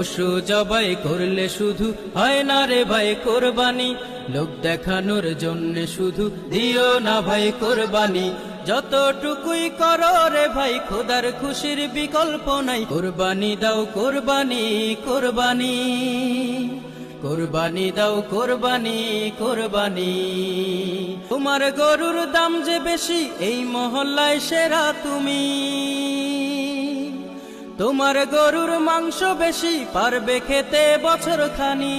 পশু জবাই করলে শুধু হয় না রে ভাই কোরবানি, লোক দেখানোর জন্য শুধু দিও না ভাই কোরবানি। যতটুকুই করো রে ভাই খোদার খুশির বিকল্প নাই, কোরবানি দাও কোরবানি কোরবানি, কোরবানি দাও কোরবানি কোরবানি। তোমার গরুর দাম যে বেশি এই মহল্লায় সেরা তুমি, তোমার গরুর মাংস বেশি পারবে খেতে বছর খানি।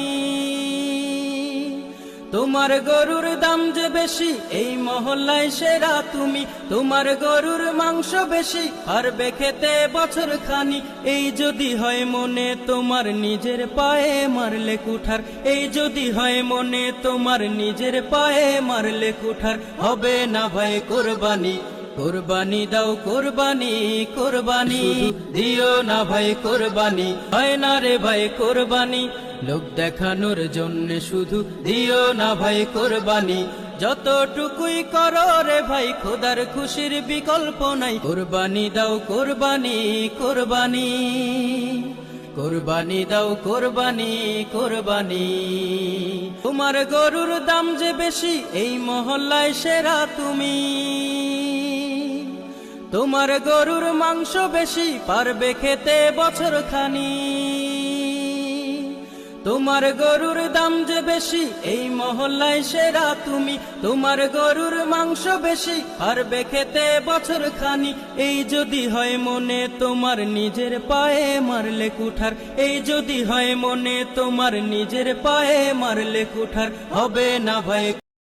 তোমার গরুর দাম যে বেশি এই মহল্লায় সেরা তুমি, তোমার গরুর মাংস বেশি পারবে খেতে বছর খানি। এই যদি হয় মনে তোমার নিজের পায়ে মারলে কুঠার, এই যদি হয় মনে তোমার নিজের পায়ে মারলে কুঠার, হবে না ভাই কোরবানি। কোরবানি দাও কোরবানি কোরবানি, দিও না ভাই কোরবানি, হয় না রে ভাই কোরবানি। লোক দেখানোর জন্য শুধু দিও না ভাই কোরবানি, যতটুকুই করো রে ভাই খোদার খুশির বিকল্প নাই। কোরবানি দাও কোরবানি কোরবানি, কোরবানি দাও কোরবানি কোরবানি। তোমার গরুর দাম যে বেশি এই মহল্লায় সেরা তুমি, তোমার গরুর মাংস বেশি পারবে খেতে বছর খানি। তোমার গরুর দাম যে বেশি এই মহল্লায় সেরা তুমি, তোমার গরুর মাংস বেশি পারবে খেতে বছর খানি। এই যদি হয় মনে তোমার নিজের পায়ে মারলে কুঠার, এই যদি হয় মনে তোমার নিজের পায়ে মারলে কুঠার, হবে না ভাই